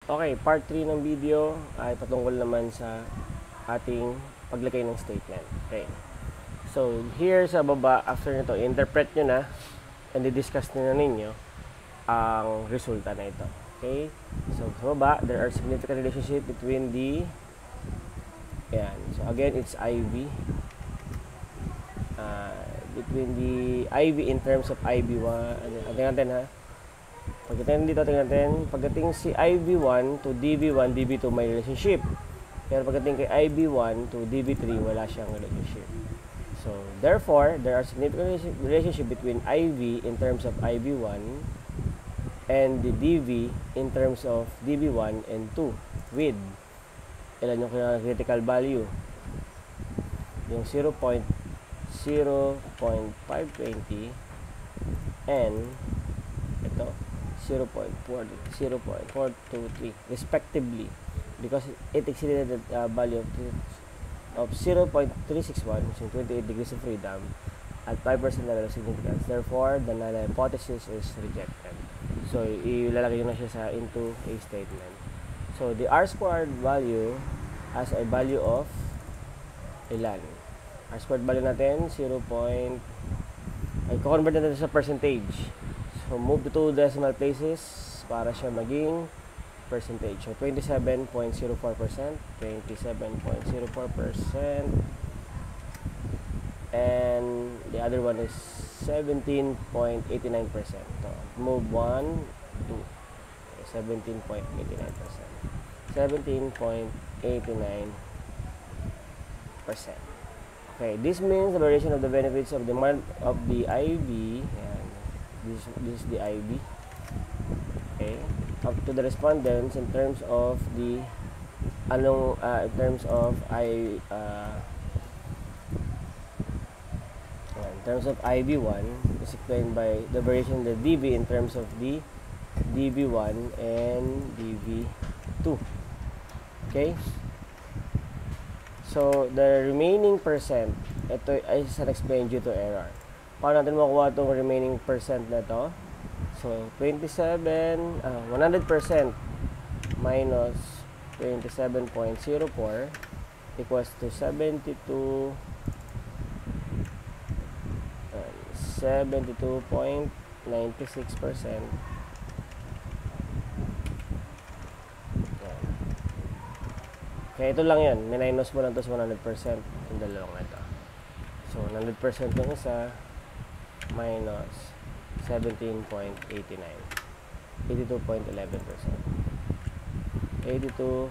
Okay, part 3 ng video ay patungkol naman sa ating paglagay ng statement. Okay. So, here sa baba, after nito, interpret nyo na and i-discuss nyo na ninyo ang resulta na ito. Okay. So, sa baba, there are significant relationship between the so again, it's IV. Between the IV in terms of IV1. Tingnan natin ha. Pagdating dito, tingnan natin, pagdating si IV1 to DV1, DV2 may relationship. Pero pagdating kay IV1 to DV3, wala siyang relationship. So, therefore, there are significant relationship between IV in terms of IV1 and the DV in terms of DV1 and 2 with ilan yung critical value? Yung 0.0520 and ito 0.423 respectively, because it exceeded the value of 0.361, which is 28 degrees of freedom at 5% level of significance. Therefore, the null hypothesis is rejected. So, ilalagay na siya sa into a statement. So, the R squared value has a value of ilan? R squared value natin 0. Ay convert natin sa percentage. So, move to 2 decimal places para siya maging percentage. So, 27.04%, 27.04%, and the other one is 17.89%. So, move 1, 2, 17.89%. 17.89%. Okay, this means the variation of the benefits of the IV. This is the IV. Okay, up to the respondents in terms of the in terms of IV1 is explained by the variation of the DV in terms of the DV1 and DV2. Okay, so the remaining percent, ito is unexplained due to error. Paano natin makuha itong remaining percent na ito? So, 100% minus 27.04 equals to 72.96%. Kaya ito lang yan. Minus mo lang ito sa 100% yung dalawang ito. So, 100% yung isa minus 17.89, 82.11%. 82.11%.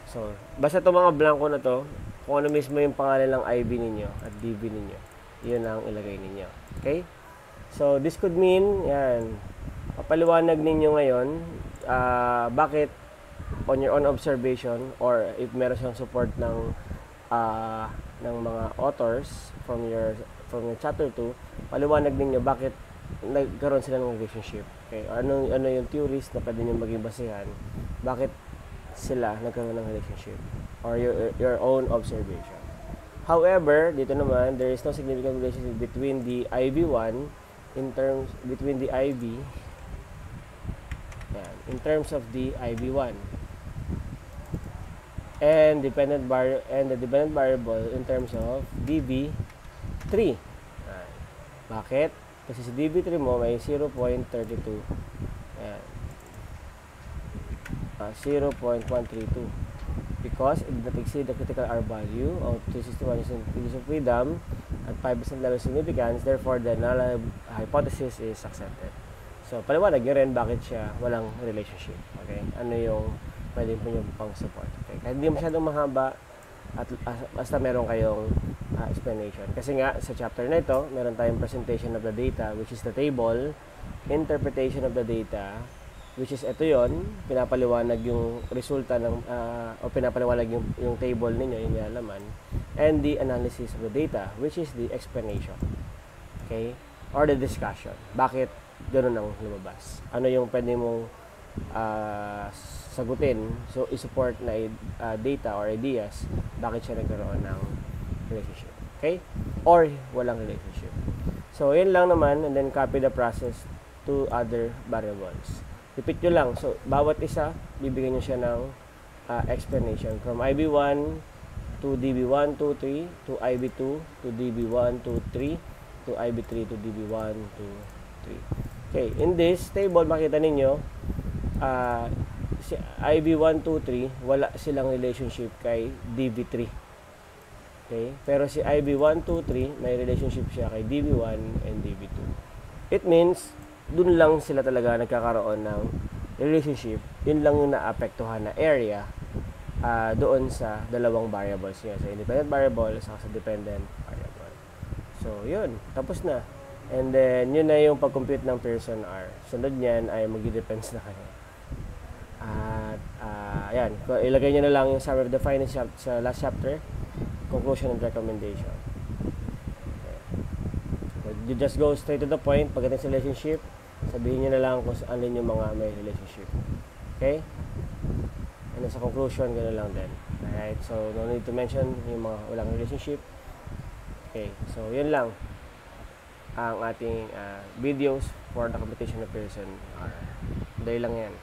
So, basta itong mga blanco na to, kung ano mismo yung pangalan ng IV ninyo at DV ninyo, yun ang ilagay ninyo. Okay? So, this could mean, yan, papaliwanag ninyo ngayon, bakit on your own observation or if meron siyang support ng mga authors from your chapter 2, paliwanag ninyo bakit nagkaroon sila ng relationship. Okay? Ano yung theories na pwede nyo maging basehan, bakit sila nagkaroon ng relationship or your own observation. However, dito naman, there is no significant relationship between the IV1 in terms of the IV1 and the dependent variable in terms of DV3. Bakit? Kasi si DV3 mo may 0.32. Ayan. 0.132. Because it did not exceed the critical R value of 261 degrees of freedom at 5% level of significance. Therefore, the null hypothesis is accepted. So, paliwanag nyo rin bakit siya walang relationship. Okay? Ano yung pwede po nyo pang support. Okay? Kahit hindi masyadong mahaba at basta meron kayong explanation. Kasi nga, sa chapter na ito, meron tayong presentation of the data, which is the table, interpretation of the data, which is ito yon, pinapaliwanag yung resulta ng, o pinapaliwanag yung table ninyo, yung nilalaman, and the analysis of the data, which is the explanation. Okay? Or the discussion. Bakit ganun ang lumabas? Ano yung pwede mong sagutin, so isupport na data or ideas, bakit siya nagkaroon ng relationship. Okay? Or walang relationship. So, yun lang naman, and then copy the process to other variables. Repeat nyo lang. So, bawat isa, bibigyan nyo siya ng explanation. From IB1 to DB1, 2, 3, to IB2, to DB1, 2, 3, to IB3, to DB1, 2, 3. Okay, in this table, makita ninyo, si IB1, 2, 3, wala silang relationship kay DB3. Okay? Pero si IB1, 2, 3, may relationship siya kay DB1 and DB2. It means, dun lang sila talaga nagkakaroon ng relationship. Yun lang yung naapektuhan na area doon sa dalawang variables niya. Sa independent variable, sa dependent variable. So, yun. Tapos na. And then, yun na yung pag-compute ng Pearson R. Sunod niyan ay mag-depends na kayo. At, ayan. Ilagay nyo na lang yung summary of the findings sa last chapter. Conclusion and recommendation. Okay. So, you just go straight to the point. Pagdating sa relationship, sabihin nyo na lang kung alin yung mga may relationship. Okay? And sa conclusion, gano'n lang din. Alright? So, no need to mention yung mga walang relationship. Okay. So, yun lang ang ating videos for the computation of Pearson R. Dahil lang yan.